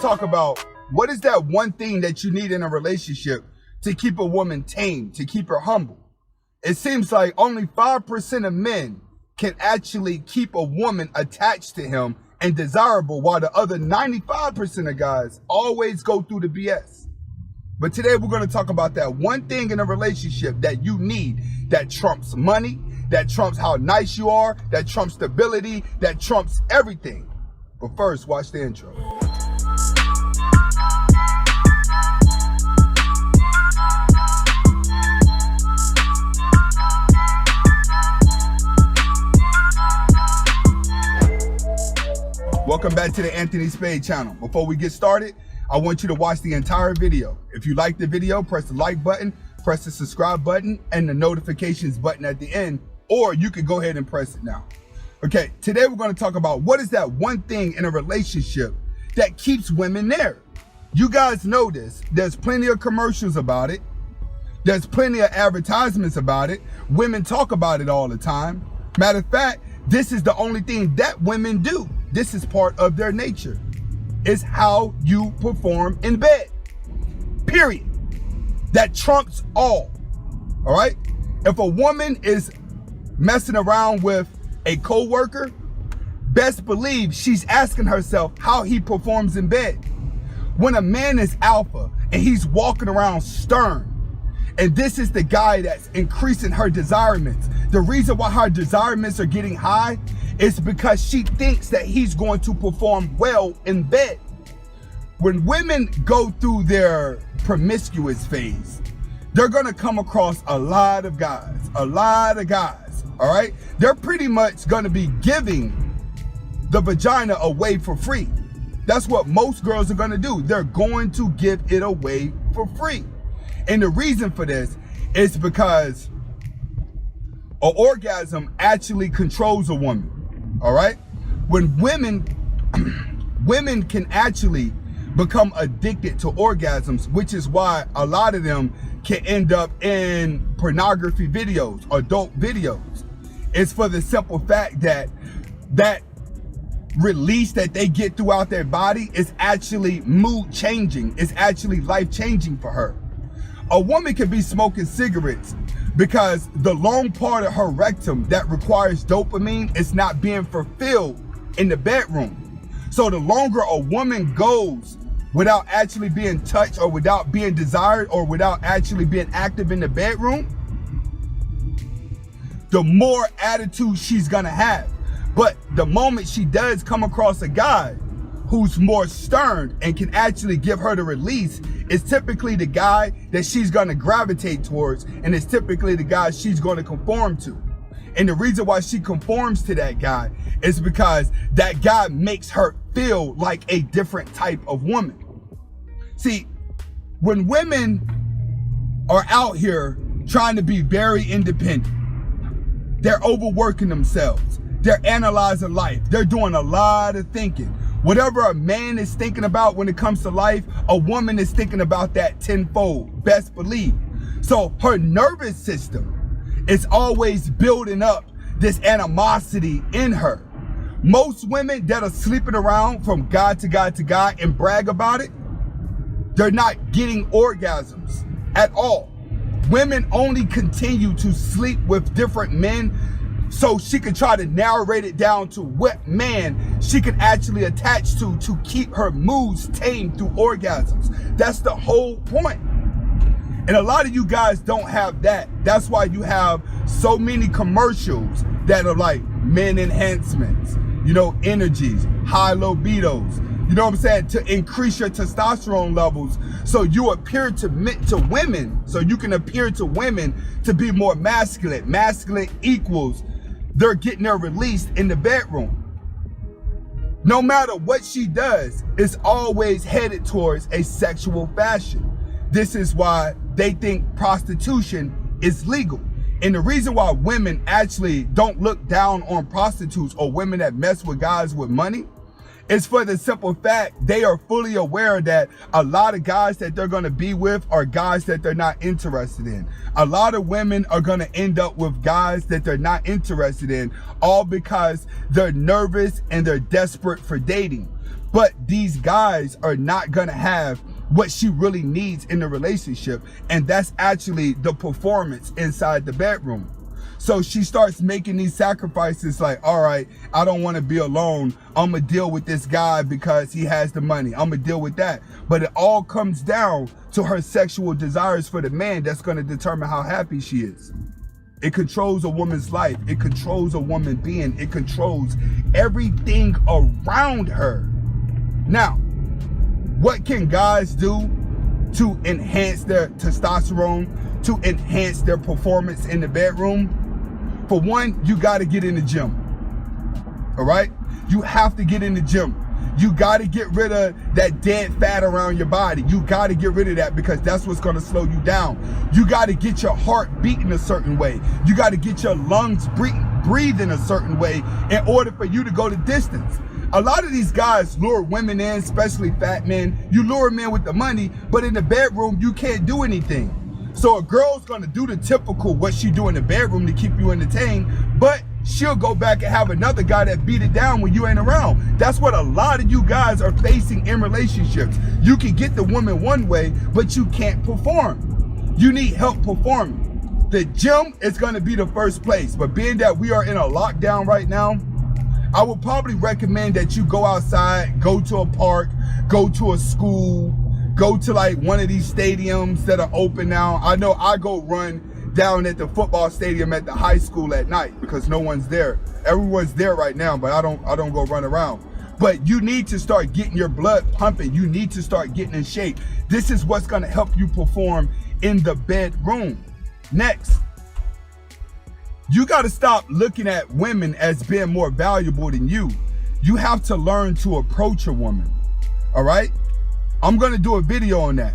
talk about what is that one thing that you need in a relationship to keep a woman tame, to keep her humble. It seems like only 5% of men can actually keep a woman attached to him and desirable, while the other 95% of guys always go through the BS. But today we're going to talk about that one thing in a relationship that you need, that trumps money, that trumps how nice you are, that trumps stability, that trumps everything. But first, watch the intro. Welcome back to the Anthony Spade channel. Before we get started, I want you to watch the entire video. If you like the video, press the like button, press the subscribe button, and the notifications button at the end, or you can go ahead and press it now. Okay, today we're going to talk about what is that one thing in a relationship that keeps women there. You guys know this. There's plenty of commercials about it. There's plenty of advertisements about it. Women talk about it all the time. Matter of fact, this is the only thing that women do. This is part of their nature. It's how you perform in bed. Period. That trumps all. All right? If a woman is messing around with a coworker, best believe she's asking herself how he performs in bed. When a man is alpha and he's walking around stern, and this is the guy that's increasing her desirements. The reason why her desirements are getting high is because she thinks that he's going to perform well in bed. When women go through their promiscuous phase, they're gonna come across a lot of guys, all right? They're pretty much gonna be giving the vagina away for free. That's what most girls are gonna do. They're going to give it away for free. And the reason for this is because an orgasm actually controls a woman, all right? When women can actually become addicted to orgasms, which is why a lot of them can end up in pornography videos, adult videos. It's for the simple fact that that release that they get throughout their body is actually mood changing. It's actually life changing for her. A woman could be smoking cigarettes because the long part of her rectum that requires dopamine is not being fulfilled in the bedroom. So the longer a woman goes without actually being touched or without being desired or without actually being active in the bedroom, the more attitude she's gonna have. But the moment she does come across a guy who's more stern and can actually give her the release, it's typically the guy that she's gonna gravitate towards, and it's typically the guy she's gonna conform to. And the reason why she conforms to that guy is because that guy makes her feel like a different type of woman. See, when women are out here trying to be very independent, they're overworking themselves. They're analyzing life. They're doing a lot of thinking. Whatever a man is thinking about when it comes to life, a woman is thinking about that tenfold, best believe. So her nervous system is always building up this animosity in her. Most women that are sleeping around from guy to guy to guy and brag about it, they're not getting orgasms at all. Women only continue to sleep with different men so she can try to narrate it down to what man she can actually attach to keep her moods tamed through orgasms. That's the whole point. And a lot of you guys don't have that. That's why you have so many commercials that are like men enhancements, you know, energies, high libidos, you know what I'm saying, to increase your testosterone levels so you appear to women, so you can appear to women to be more masculine. Masculine equals they're getting their release in the bedroom. No matter what she does, it's always headed towards a sexual fashion. This is why they think prostitution is legal. And the reason why women actually don't look down on prostitutes or women that mess with guys with money is for the simple fact they are fully aware that a lot of guys that they're gonna be with are guys that they're not interested in. A lot of women are gonna end up with guys that they're not interested in, all because they're nervous and they're desperate for dating. But these guys are not gonna have what she really needs in the relationship, and that's actually the performance inside the bedroom. So she starts making these sacrifices like, all right, I don't want to be alone. I'm going to deal with this guy because he has the money. I'm going to deal with that. But it all comes down to her sexual desires for the man that's going to determine how happy she is. It controls a woman's life. It controls a woman being. It controls everything around her. Now, what can guys do to enhance their testosterone, to enhance their performance in the bedroom? For one, you got to get in the gym. All right? You have to get in the gym. You got to get rid of that dead fat around your body. You got to get rid of that, because that's what's going to slow you down. You got to get your heart beating a certain way. You got to get your lungs breathing a certain way in order for you to go the distance. A lot of these guys lure women in, especially fat men. You lure men with the money, but in the bedroom, you can't do anything. So a girl's gonna do the typical what she do in the bedroom to keep you entertained, but she'll go back and have another guy that beat it down when you ain't around. That's what a lot of you guys are facing in relationships. You can get the woman one way, but you can't perform. You need help performing. The gym is gonna be the first place, but being that we are in a lockdown right now, I would probably recommend that you go outside, go to a park, go to a school, go to like one of these stadiums that are open now. I know I go run down at the football stadium at the high school at night because no one's there. Everyone's there right now, but I don't go run around. But you need to start getting your blood pumping. You need to start getting in shape. This is what's gonna help you perform in the bedroom. Next, you gotta stop looking at women as being more valuable than you. You have to learn to approach a woman, all right? I'm gonna do a video on that.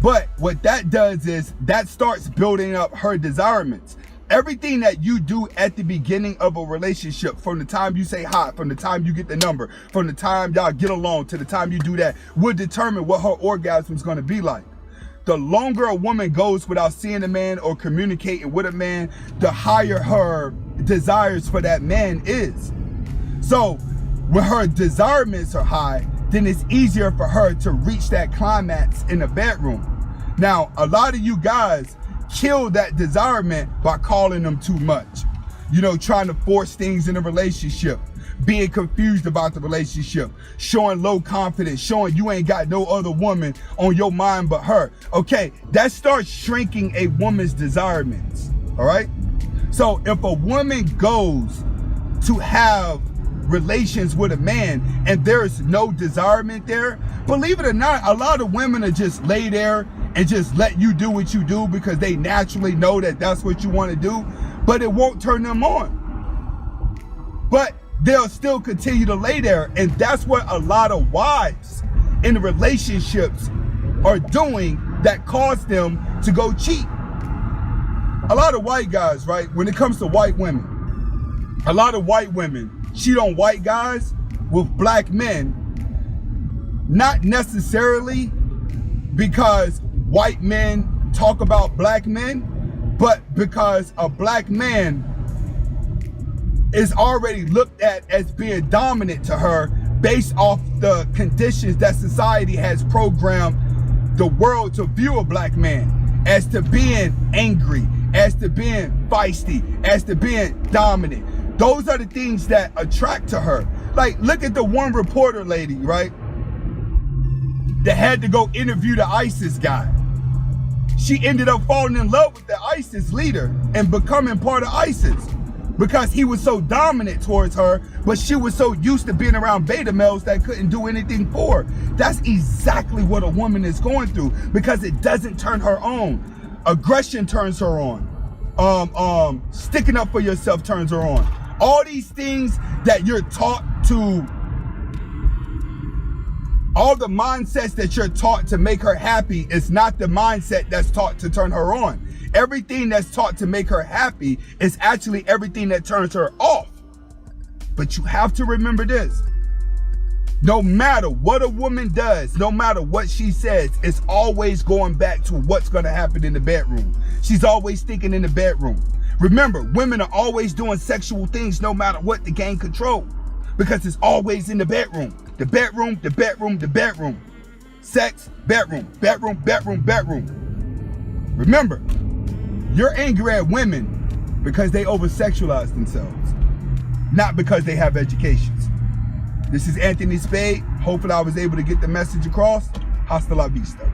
But what that does is that starts building up her desirements. Everything that you do at the beginning of a relationship, from the time you say hi, from the time you get the number, from the time y'all get along to the time you do that, will determine what her orgasm is gonna be like. The longer a woman goes without seeing a man or communicating with a man, the higher her desires for that man is. So when her desirements are high, then it's easier for her to reach that climax in the bedroom. Now, a lot of you guys kill that desirement by calling them too much. You know, trying to force things in a relationship, being confused about the relationship, showing low confidence, showing you ain't got no other woman on your mind but her. Okay, that starts shrinking a woman's desirements, all right? So if a woman goes to have relations with a man and there's no desirement there, believe it or not, a lot of women are just lay there and just let you do what you do because they naturally know that that's what you want to do, but it won't turn them on. But they'll still continue to lay there, and that's what a lot of wives in relationships are doing that cause them to go cheat. A lot of white guys, right, when it comes to white women, a lot of white women cheat on white guys with black men, not necessarily because white men talk about black men, but because a black man is already looked at as being dominant to her based off the conditions that society has programmed the world to view a black man, as to being angry, as to being feisty, as to being dominant. Those are the things that attract to her. Like, look at the one reporter lady, right, that had to go interview the ISIS guy. She ended up falling in love with the ISIS leader and becoming part of ISIS because he was so dominant towards her, but she was so used to being around beta males that couldn't do anything for her. That's exactly what a woman is going through, because it doesn't turn her on. Aggression turns her on. Sticking up for yourself turns her on. All these things that you're taught to, all the mindsets that you're taught to make her happy is not the mindset that's taught to turn her on. Everything that's taught to make her happy is actually everything that turns her off. But you have to remember this. No matter what a woman does, no matter what she says, it's always going back to what's going to happen in the bedroom. She's always thinking in the bedroom. Remember, women are always doing sexual things no matter what to gain control. Because it's always in the bedroom. The bedroom, the bedroom, the bedroom. Sex, bedroom, bedroom, bedroom, bedroom. Remember, you're angry at women because they over-sexualize themselves, not because they have educations. This is Anthony Spade. Hopefully I was able to get the message across. Hasta la vista.